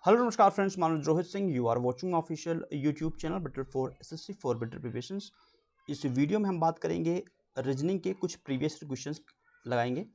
Hello नमस्कार friends, Manav Rohit Singh. You are watching official YouTube channel better for SSC for better preparations. इस video में हम बात करेंगे रीजनिंग के कुछ प्रीवियस क्वेश्चंस लगाएंगे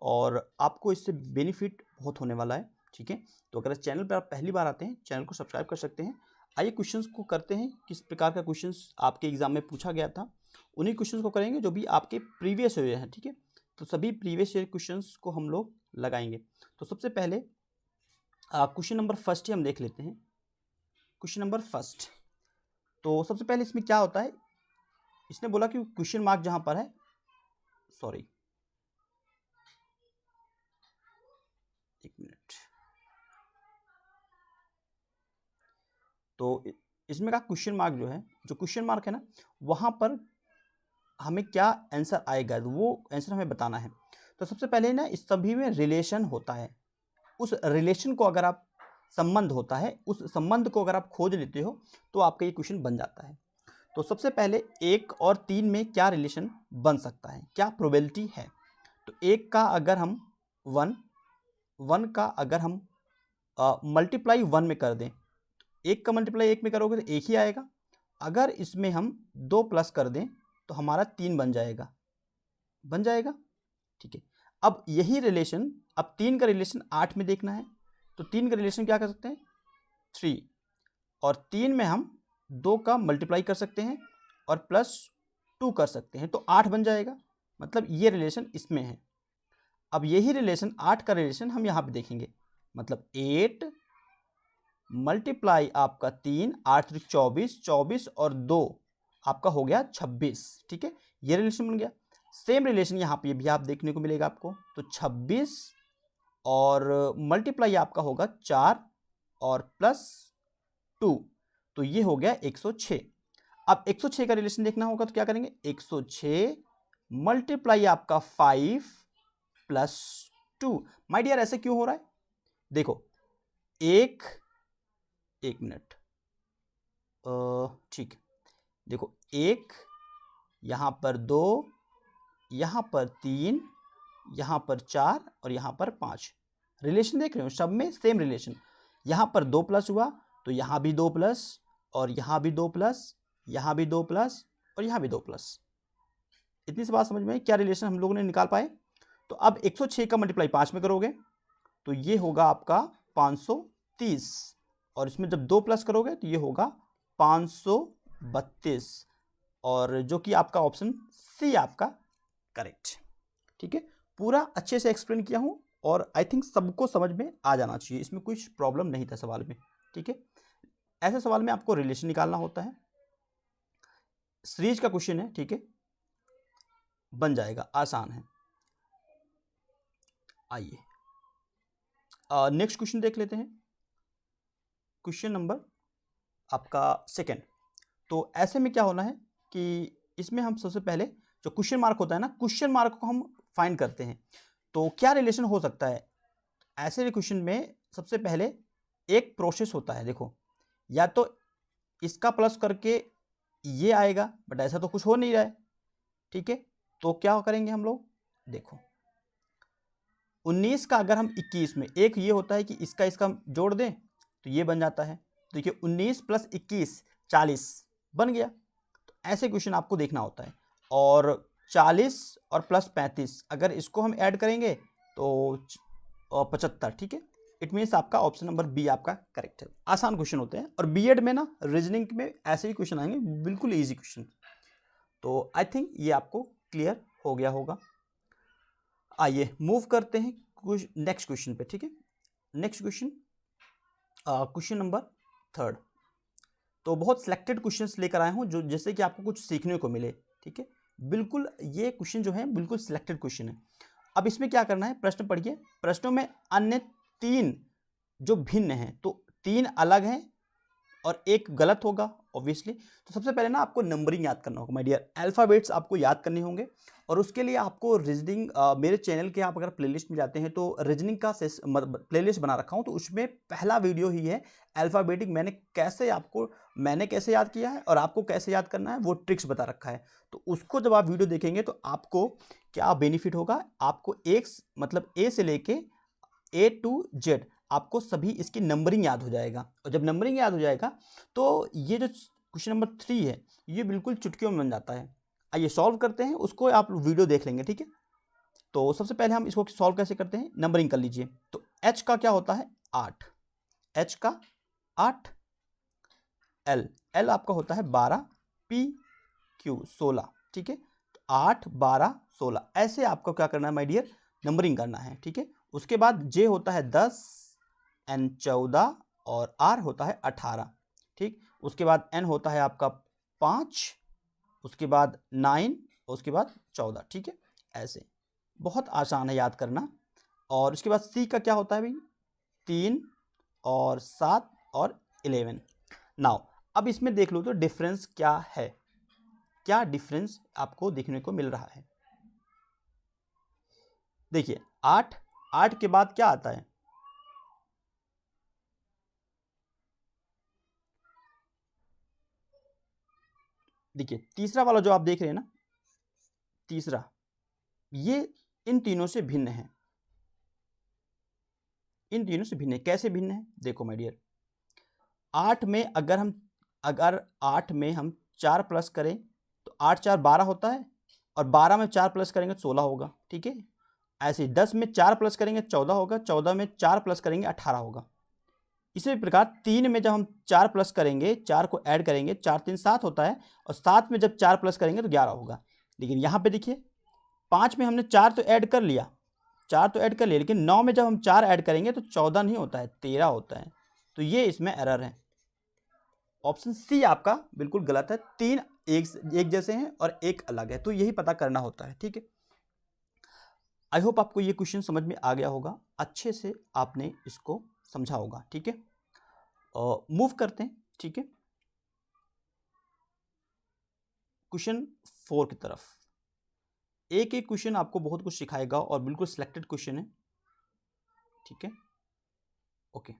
और आपको इससे बेनिफिट बहुत होने वाला है। ठीक है, तो अगर चैनल पर आप पहली बार आते हैं, चैनल को सब्सक्राइब कर सकते हैं। आइए क्वेश्चंस को करते हैं। किस प्रकार का क्वेश्चंस आपके एग्जाम में पूछा गया था, उन्हीं क्वेश्चंस को करेंगे जो भी आपके प्रीवियस ईयर हैं। ठीक है, तो सभी प्रीवियस ईयर क्वेश्चंस को हम लोग लगाएंगे। तो सबसे पहले क्वेश्चन नंबर फर्स्ट ही हम देख लेते हैं। क्वेश्चन नंबर फर्स्ट, तो सबसे पहले इसमें क्या होता है, इसने बोला कि क्वेश्चन मार्क जहां पर है, सॉरी एक मिनट, तो इसमें का क्वेश्चन मार्क जो है, जो क्वेश्चन मार्क है ना, वहां पर हमें क्या आंसर आएगा वो आंसर हमें बताना है। तो सबसे पहले ना, इस सभी में रिलेशन होता है। उस रिलेशन को अगर आप, संबंध होता है, उस संबंध को अगर आप खोज लेते हो तो आपका ये क्वेश्चन बन जाता है। तो सबसे पहले 1 और 3 में क्या रिलेशन बन सकता है, क्या प्रोबेबिलिटी है। तो 1 का अगर हम 1 का अगर हम मल्टीप्लाई 1 में कर दें, 1 का मल्टीप्लाई 1 में करोगे तो 1 ही आएगा। अगर इसमें हम 2 प्लस कर दें तो हमारा 3 बन जाएगा। ठीक है, अब यही रिलेशन, अब 3 का रिलेशन 8 में देखना है, तो 3 का रिलेशन क्या कर सकते हैं, 3, और 3 में हम 2 का मल्टीप्लाई कर सकते हैं और प्लस 2 कर सकते हैं, तो 8 बन जाएगा। मतलब ये रिलेशन इसमें है। अब यही रिलेशन 8 का रिलेशन हम यहाँ पे देखेंगे, मतलब 8 मल्टीप्लाई आपका 3, 8 24, 24 और 2 आपका हो गया 26। ठीक है, ये रिलेशन बन गया। सेम रिलेशन यहाँ पे भी आप देखने को मिलेगा आपको, तो 26 और मल्टीप्लाई आपका होगा 4 और प्लस 2, तो ये हो गया 106। अब 106 का रिलेशन देखना होगा तो क्या करेंगे, 106 मल्टीप्लाई आपका 5 प्लस 2। माय डियर, ऐसे क्यों हो रहा है, देखो एक मिनट, ठीक, देखो 1, यहां पर 2, यहां पर 3, यहां पर 4 और यहां पर 5। रिलेशन देख रहे हो, सब में सेम रिलेशन। यहां पर 2 प्लस हुआ तो यहां भी 2 प्लस, और यहां भी 2 प्लस, यहां भी 2 प्लस और यहां भी 2 प्लस। इतनी सी बात समझ में, क्या रिलेशन हम लोगों ने निकाल पाए। तो अब 106 का मल्टीप्लाई 5 में करोगे तो ये होगा आपका 530, और इसमें जब 2 प्लस करोगे तो ये होगा 532, और जो कि आपका ऑप्शन सी आपका करेक्ट। ठीक है, पूरा अच्छे से एक्सप्लेन किया हूं और आई थिंक सबको समझ में आ जाना चाहिए, इसमें कुछ प्रॉब्लम नहीं था सवाल में। ठीक है, ऐसे सवाल में आपको रिलेशन निकालना होता है, सीरीज का क्वेश्चन है। ठीक है, बन जाएगा, आसान है। आइए नेक्स्ट क्वेश्चन देख लेते हैं, क्वेश्चन नंबर आपका सेकंड। तो ऐसे में क्या होना है कि इसमें हम सबसे पहले जो क्वेश्चन मार्क होता है ना, क्वेश्चन मार्क को हम फाइंड करते हैं। तो क्या रिलेशन हो सकता है ऐसे क्वेश्चन में, सबसे पहले एक प्रोसेस होता है। देखो, या तो इसका प्लस करके ये आएगा, बट ऐसा तो कुछ हो नहीं रहा है। ठीक है, तो क्या करेंगे हम लोग, देखो 19 का अगर हम 21 में, एक ये होता है कि इसका जोड़ दें तो ये बन जाता है। देखिए 19 प्लस 21 40 बन गया। तो ऐसे क्वेश्चन आपको देखना होता है। और 40 और प्लस 35 अगर इसको हम ऐड करेंगे तो 75। ठीक है, इट मीन्स आपका ऑप्शन नंबर बी आपका करेक्ट है। आसान क्वेश्चन होते हैं, और बीएड में ना रीजनिंग में ऐसे ही क्वेश्चन आएंगे, बिल्कुल ईजी क्वेश्चन। तो आई थिंक ये आपको क्लियर हो गया होगा। आइए मूव करते हैं नेक्स्ट क्वेश्चन पे। ठीक है, next question, question number third. तो बहुत सिलेक्टेड क्वेश्चंस लेकर आया हूं जो जैसे कि आपको कुछ सीखने को मिले। ठीक है, बिल्कुल ये क्वेश्चन जो है बिल्कुल सिलेक्टेड क्वेश्चन है। अब इसमें क्या करना है, प्रश्न पढ़िए। प्रश्नों में अन्य 3 जो भिन्न हैं, तो 3 अलग हैं और एक गलत होगा ऑब्वियसली। तो सबसे पहले ना आपको नंबरिंग याद करना होगा माय डियर, अल्फ़ाबेट्स आपको याद करने होंगे। और उसके लिए आपको रीजनिंग, मेरे चैनल के आप अगर प्लेलिस्ट में जाते हैं तो रीजनिंग का प्लेलिस्ट बना रखा हूं, तो उसमें पहला वीडियो ही है अल्फ़ाबेटिक। मैंने कैसे याद किया है और आपको कैसे याद करना है वो ट्रिक्स बता रखा है। तो उसको जब आप वीडियो देखेंगे तो आपको क्या बेनिफिट होगा, आपको एक मतलब ए से लेके A to Z आपको सभी इसकी नंबरिंग याद हो जाएगा, और जब नंबरिंग याद हो जाएगा तो ये जो क्वेश्चन नंबर 3 है ये बिल्कुल चुटकियों में बन जाता है। आइए सॉल्व करते हैं, उसको आप वीडियो देख लेंगे, ठीक है। तो सबसे पहले हम इसको सॉल्व कैसे करते हैं, नंबरिंग कर लीजिए। तो h का क्या होता है 8, h का 8, l आपका होता है 12, p q 16, ठीक है। 8 12 16 ऐसे आपको क्या करना है माय डियर, नंबरिंग करना है, ठीक है। उसके बाद j होता है 10, n 14 और r होता है 18, ठीक। उसके बाद n होता है आपका 5, उसके बाद 9, उसके बाद 14, ठीक है। ऐसे बहुत आसान है याद करना। और उसके बाद c का क्या होता है भाई 3 और 7 और 11। नाउ अब इसमें देख लो तो डिफरेंस क्या है, क्या डिफरेंस आपको देखने को मिल रहा है। देखिए 8 के बाद क्या आता है, देखिए तीसरा वाला जो आप देख रहे हैं ना, तीसरा ये इन तीनों से भिन्न है, इन तीनों से भिन्न है। कैसे भिन्न है, देखो माय डियर, 8 में अगर 8 में हम 4 प्लस करें तो 8 4 12 होता है, और 12 में 4 प्लस करेंगे तो 16 होगा, ठीक है। ऐसे 10 में 4 प्लस करेंगे 14 होगा, 14 में 4 प्लस करेंगे 18 होगा। इसी प्रकार 3 में जब हम 4 प्लस करेंगे, 4 को ऐड करेंगे, 4 3 7 होता है, और 7 में जब 4 प्लस करेंगे तो 11 होगा। लेकिन यहाँ पे देखिए 5 में हमने 4 तो ऐड कर लिया, 4 तो ऐड कर लिया, लेकिन 9 में जब हम 4 ऐड करेंगे तो 14 नहीं होता है, 13 होता है। तो ये इसमें एरर है। ऑप्शन सी आपका बिल्कुल गलत है, 3 एक जैसे हैं और एक अलग है, तो यही पता करना होता है, ठीक है। आई होप आपको ये क्वेश्चन समझ में आ गया होगा, अच्छे से आपने इसको समझा होगा, ठीक है। मूव करते हैं, ठीक है, क्वेश्चन 4 की तरफ। एक एक क्वेश्चन आपको बहुत कुछ सिखाएगा और बिल्कुल सिलेक्टेड क्वेश्चन है, ठीक है। ओके,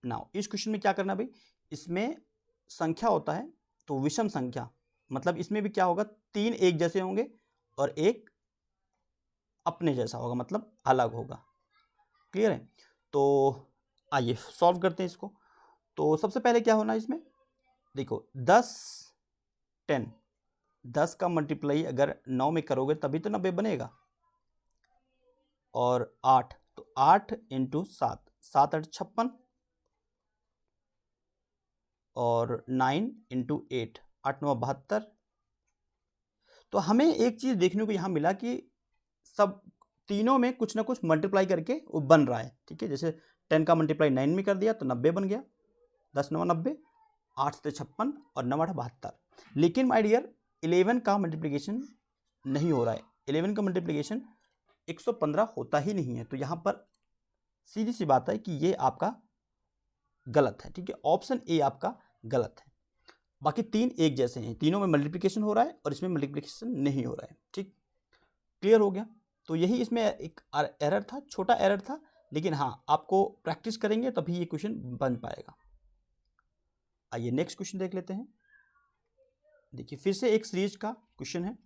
नाउ इस क्वेश्चन में क्या करना भाई, इसमें संख्या होता है तो विषम संख्या, मतलब इसमें भी क्या होगा, 3 एक जैसे होंगे और एक अपने जैसा होगा, मतलब अलग होगा। क्लियर है। तो आइए सॉल्व करते हैं इसको। तो सबसे पहले क्या होना है इसमें, देखो 10 10, 10 का मल्टीप्लाई अगर 9 में करोगे तभी तो 90 बनेगा। और 8, तो 8 इंटू 7, 7 8 56, और 9 इंटू 8, 8 9 72। तो हमें एक चीज़ देखने को यहाँ मिला कि सब तीनों में कुछ ना कुछ मल्टीप्लाई करके वो बन रहा है, ठीक है। जैसे 10 का मल्टीप्लाई 9 में कर दिया तो 90 बन गया, 10 9 90, 8 से 56 और 9 8 72। लेकिन माय डियर 11 का मल्टीप्लिकेशन नहीं हो रहा है, 11 का मल्टीप्लिकेशन 115 होता ही नहीं है। तो यहाँ पर सीधी सी बात है कि ये आपका गलत है, ठीक है। ऑप्शन ए आपका गलत है। बाकी 3 एक जैसे हैं, तीनों में मल्टीप्लिकेशन हो रहा है और इसमें मल्टीप्लिकेशन नहीं हो रहा है, ठीक। क्लियर हो गया। तो यही इसमें एक एरर था, छोटा एरर था, लेकिन हाँ आपको प्रैक्टिस करेंगे तभी ये क्वेश्चन बन पाएगा। आइए नेक्स्ट क्वेश्चन देख लेते हैं। देखिए फिर से एक सीरीज का क्वेश्चन है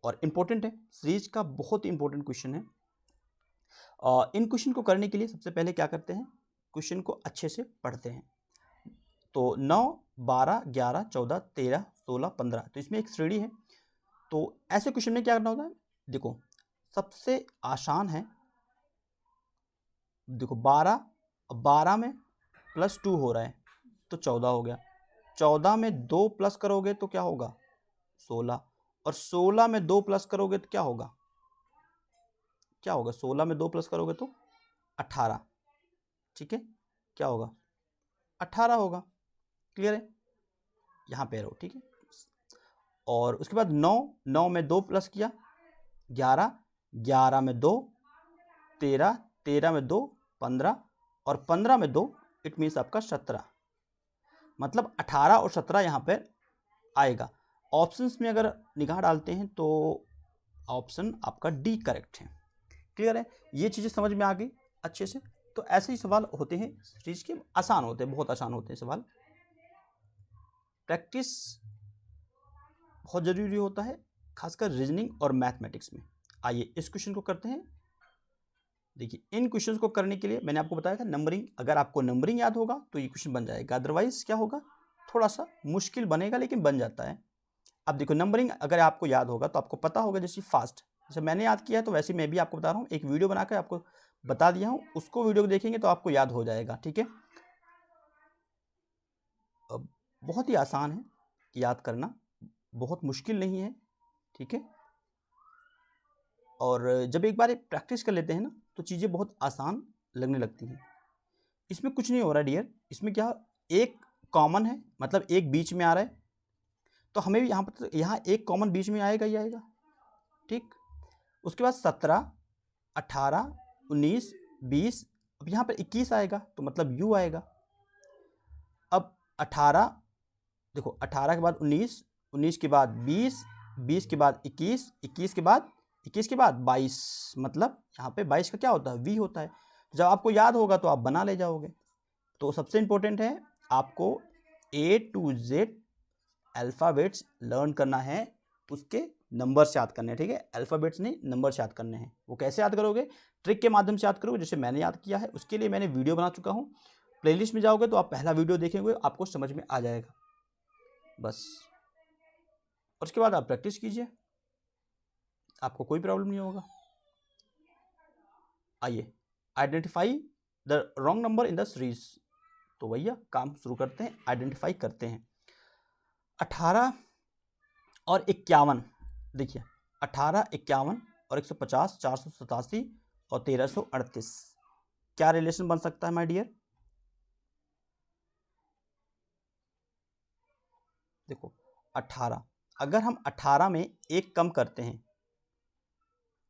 और इम्पोर्टेंट है, सीरीज का बहुत ही इंपॉर्टेंट क्वेश्चन है। इन क्वेश्चन को करने के लिए सबसे पहले क्या करते हैं, क्वेश्चन को अच्छे से पढ़ते हैं। तो 9 12 11 14 13 16 15, तो इसमें एक श्रेणी है। तो ऐसे क्वेश्चन में क्या करना होता है, देखो सबसे आसान है, देखो 12 में प्लस 2 हो रहा है तो 14 हो गया, 14 में 2 प्लस करोगे तो क्या होगा 16, और 16 में 2 प्लस करोगे तो क्या होगा, क्या होगा 16 में 2 प्लस करोगे तो 18, ठीक है, क्या होगा 18 होगा। क्लियर है, यहाँ पे रहो, ठीक है। और उसके बाद 9 में 2 प्लस किया 11, 11 में 2 13, 13 में 2 15, और 15 में 2, इट मीन्स आपका 17, मतलब 18 और 17 यहाँ पर आएगा। ऑप्शंस में अगर निगाह डालते हैं तो ऑप्शन आपका डी करेक्ट है। क्लियर है, ये चीज़ें समझ में आ गई अच्छे से। तो ऐसे ही सवाल होते हैं सीरीज के, आसान होते हैं, बहुत आसान होते हैं सवाल। प्रैक्टिस बहुत ज़रूरी होता है, खासकर रीजनिंग और मैथमेटिक्स में। आइए इस क्वेश्चन को करते हैं। देखिए इन क्वेश्चंस को करने के लिए मैंने आपको बताया था नंबरिंग, अगर आपको नंबरिंग याद होगा तो ये क्वेश्चन बन जाएगा, अदरवाइज क्या होगा, थोड़ा सा मुश्किल बनेगा लेकिन बन जाता है। अब देखो नंबरिंग अगर आपको याद होगा तो आपको पता होगा, जैसे फास्ट, जैसे मैंने याद किया है तो वैसे मैं भी आपको बता रहा हूँ, एक वीडियो बनाकर आपको बता दिया हूँ, उसको वीडियो को देखेंगे तो आपको याद हो जाएगा। ठीक है, बहुत ही आसान है याद करना, बहुत मुश्किल नहीं है। ठीक है, और जब एक बार प्रैक्टिस कर लेते हैं ना तो चीज़ें बहुत आसान लगने लगती हैं। इसमें कुछ नहीं हो रहा डियर, इसमें क्या एक कॉमन है, मतलब एक बीच में आ रहा है, तो हमें भी यहाँ पर यहाँ एक कॉमन बीच में आएगा ही आएगा। ठीक, उसके बाद 17, 18, 19, 20, अब यहाँ पर 21 आएगा तो मतलब यू आएगा। अब 18, देखो 18 के बाद 19, 19 के बाद 20, 20 के बाद 21, 21 के बाद 22, मतलब यहाँ पे 22 का क्या होता है, वी होता है। जब आपको याद होगा तो आप बना ले जाओगे। तो सबसे इंपॉर्टेंट है आपको A to Z alphabets learn करना है, उसके नंबर्स याद करने हैं। ठीक है, अल्फ़ाबेट्स नहीं, नंबर्स याद करने हैं। वो कैसे याद करोगे, ट्रिक के माध्यम से याद करोगे, जैसे मैंने याद किया है। उसके लिए मैंने वीडियो बना चुका हूँ, प्लेलिस्ट में जाओगे तो आप पहला वीडियो देखेंगे, आपको समझ में आ जाएगा बस। और उसके बाद आप प्रैक्टिस कीजिए, आपको कोई प्रॉब्लम नहीं होगा। आइए, identify the wrong number in the series. तो भैया काम शुरू करते हैं, आइडेंटिफाई करते हैं। 18 और 51, देखिए 18, 51 और 150, 487 और 1338, क्या रिलेशन बन सकता है माय डियर? देखो 18, अगर हम 18 में एक कम करते हैं,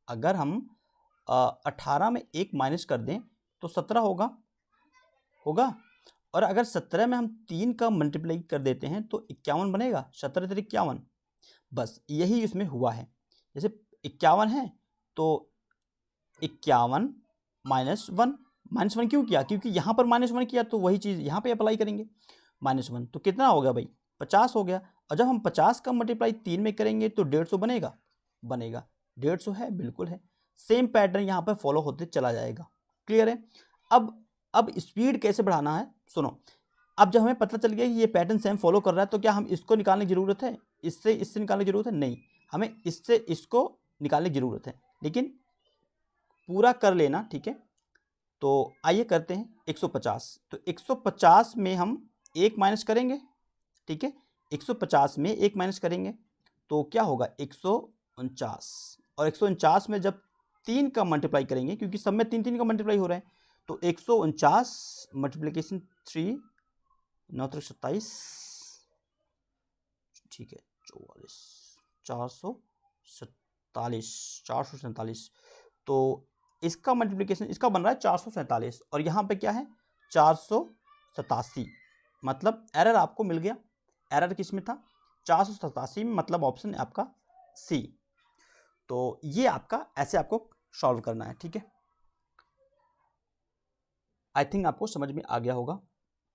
अगर हम 18 में एक माइनस कर दें तो 17 होगा, और अगर 17 में हम 3 का मल्टीप्लाई कर देते हैं तो 51 बनेगा, 17 3 51। बस यही इसमें हुआ है। जैसे 51 है तो 51 -1 क्यों किया, क्योंकि यहाँ पर -1 किया तो वही चीज़ यहाँ पे अप्लाई करेंगे। -1 तो कितना हो गया भाई, 50 हो गया। और जब हम 50 का मल्टीप्लाई 3 में करेंगे तो 150 बनेगा, 150 है, बिल्कुल है। सेम पैटर्न यहाँ पर फॉलो होते चला जाएगा। क्लियर है? अब स्पीड कैसे बढ़ाना है, सुनो। अब जब हमें पता चल गया कि ये पैटर्न सेम फॉलो कर रहा है तो क्या हम इसको निकालने की ज़रूरत है, इससे निकालने की ज़रूरत है? नहीं, हमें इससे इसको निकालने की ज़रूरत है, लेकिन पूरा कर लेना। ठीक है, तो आइए करते हैं 150। तो 150 में हम 1 माइनस करेंगे। ठीक है, 150 में 1 माइनस करेंगे तो क्या होगा, 149। और 149 में जब 3 का मल्टीप्लाई करेंगे, क्योंकि सब में 3 3 का मल्टीप्लाई हो रहा है, तो 149 मल्टीप्लिकेशन 3 9 3 27, ठीक है 44 447, तो इसका मल्टीप्लिकेशन इसका बन रहा है 447, और यहाँ पे क्या है 487, मतलब एरर आपको मिल गया। एरर किस में था, 487 में, मतलब ऑप्शन आपका सी। तो ये आपका ऐसे आपको सॉल्व करना है। ठीक है, आई थिंक आपको समझ में आ गया होगा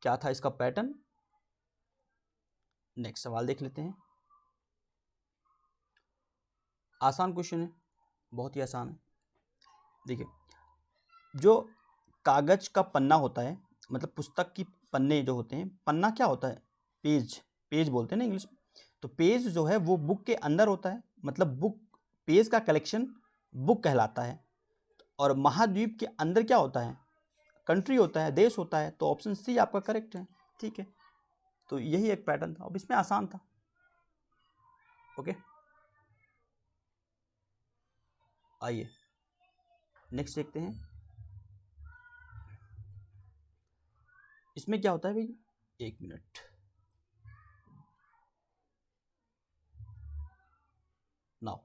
क्या था इसका पैटर्न। नेक्स्ट सवाल देख लेते हैं। आसान क्वेश्चन है, बहुत ही आसान है। देखिए, जो कागज का पन्ना होता है, मतलब पुस्तक की पन्ने जो होते हैं, पन्ना क्या होता है, पेज बोलते हैं ना इंग्लिश में। तो पेज जो है वो बुक के अंदर होता है, मतलब बुक, पेज का कलेक्शन बुक कहलाता है। और महाद्वीप के अंदर क्या होता है, कंट्री होता है, देश होता है। तो ऑप्शन सी आपका करेक्ट है। ठीक है, तो यही एक पैटर्न था, अब इसमें आसान था। ओके, आइए नेक्स्ट देखते हैं। इसमें क्या होता है भाई, 1 मिनट। नाउ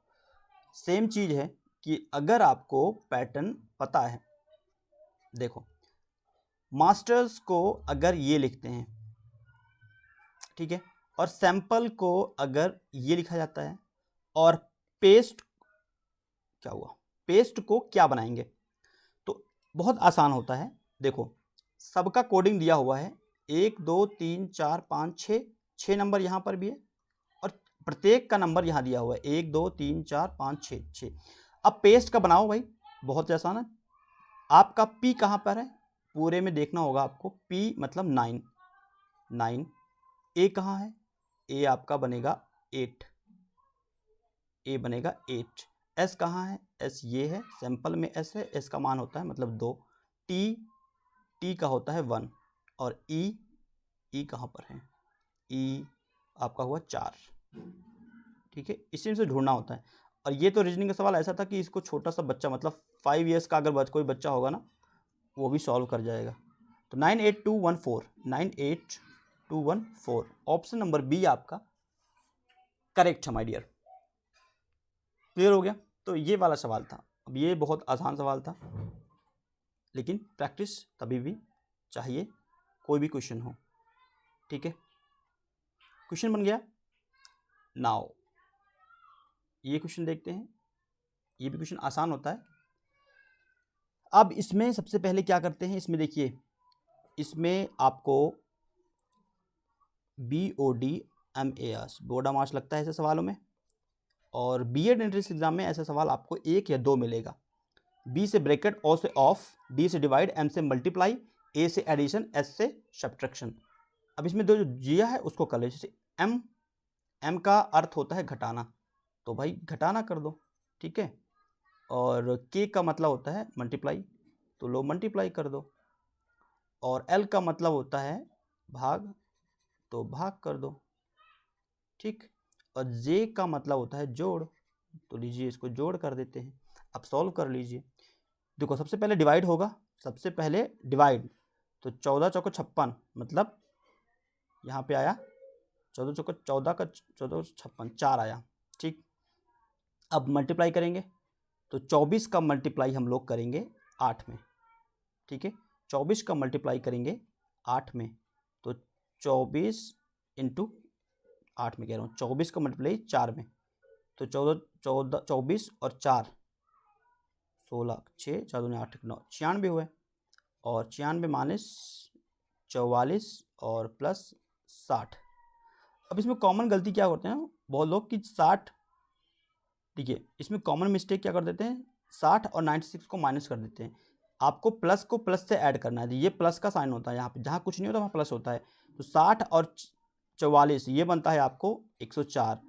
सेम चीज है कि अगर आपको पैटर्न पता है, देखो मास्टर्स को अगर ये लिखते हैं, ठीक है, और सैंपल को अगर ये लिखा जाता है, और पेस्ट क्या हुआ, पेस्ट को क्या बनाएंगे, तो बहुत आसान होता है। देखो सबका कोडिंग दिया हुआ है, 1 2 3 4 5 6, 6 नंबर यहाँ पर भी है, और प्रत्येक का नंबर यहाँ दिया हुआ है, 1 2 3 4 5 6 6। अब पेस्ट का बनाओ भाई, बहुत आसान है। आपका P कहाँ पर है, पूरे में देखना होगा आपको। P मतलब 9, A कहाँ है, A आपका बनेगा 8, A बनेगा 8। S कहाँ है, S ये है, सैंपल में S है, S का मान होता है मतलब 2। T का होता है 1 और E कहाँ पर है, E आपका हुआ 4। ठीक है, इसी में से ढूंढना होता है। और ये तो रीजनिंग का सवाल ऐसा था कि इसको छोटा सा बच्चा मतलब 5 ईयर्स का अगर कोई बच्चा होगा ना वो भी सॉल्व कर जाएगा। तो 98214 ऑप्शन नंबर बी आपका करेक्ट है माय डियर। क्लियर हो गया। तो ये वाला सवाल था। अब ये बहुत आसान सवाल था, लेकिन प्रैक्टिस तभी भी चाहिए कोई भी क्वेश्चन हो। ठीक है, क्वेश्चन बन गया। नाउ ये क्वेश्चन देखते हैं, ये भी क्वेश्चन आसान होता है। अब इसमें सबसे पहले क्या करते हैं, इसमें देखिए, इसमें आपको BODMAS बोर्ड मार्क्स लगता है ऐसे सवालों में, और बीएड एंट्रेंस एग्जाम में ऐसा सवाल आपको 1 या 2 मिलेगा। B से ब्रैकेट, O से ऑफ, D से डिवाइड, M से मल्टीप्लाई, A से एडिशन, S से सब्ट्रैक्शन। अब इसमें दो जो जिया है उसको कर ले। जैसे M का अर्थ होता है घटाना, तो भाई घटाना कर दो। ठीक है, और K का मतलब होता है मल्टीप्लाई, तो लो मल्टीप्लाई कर दो। और L का मतलब होता है भाग, तो भाग कर दो। ठीक, और J का मतलब होता है जोड़, तो लीजिए इसको जोड़ कर देते हैं। अब सॉल्व कर लीजिए। देखो सबसे पहले डिवाइड होगा, सबसे पहले डिवाइड, तो 14 चौको 56 मतलब यहाँ पे आया 14 चौको 14 का 14 56 4 आया। ठीक, अब मल्टीप्लाई करेंगे, तो 24 का मल्टीप्लाई हम लोग करेंगे 8 में। ठीक है, 24 का मल्टीप्लाई करेंगे 8 में, तो 24 इंटू 8 में कह रहा हूँ, 24 का मल्टीप्लाई 4 में, तो 24 और 4 16, 6 4 दूनी 8 9 96 हुए, और 96 माइनस 44 और प्लस 60। अब इसमें कॉमन गलती क्या करते हैं बहुत लोग कि 60, ठीक है, इसमें कॉमन मिस्टेक क्या कर देते हैं, 60 और 96 को माइनस कर देते हैं। आपको प्लस को प्लस से ऐड करना है, ये प्लस का साइन होता है यहाँ पे, जहाँ कुछ नहीं होता वहाँ प्लस होता है। तो 60 और 44 ये बनता है आपको 104।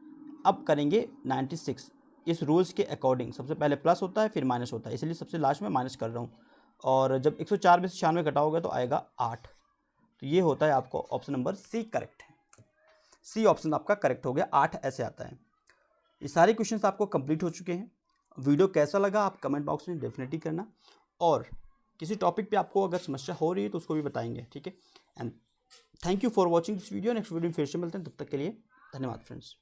अब करेंगे 96, इस रूल्स के अकॉर्डिंग सबसे पहले प्लस होता है फिर माइनस होता है, इसलिए सबसे लास्ट में माइनस कर रहा हूँ। और जब 104 में से 96 घटाओगे तो आएगा 8। तो ये होता है आपको ऑप्शन नंबर सी करेक्ट है। सी ऑप्शन आपका करेक्ट हो गया, 8 ऐसे आता है। ये सारे क्वेश्चंस आपको कंप्लीट हो चुके हैं। वीडियो कैसा लगा आप कमेंट बॉक्स में डेफिनेटली करना, और किसी टॉपिक पे आपको अगर समस्या हो रही है तो उसको भी बताएंगे। ठीक है, and thank you for watching this video. Next video में फिर से मिलते हैं, तब तक के लिए धन्यवाद फ्रेंड्स।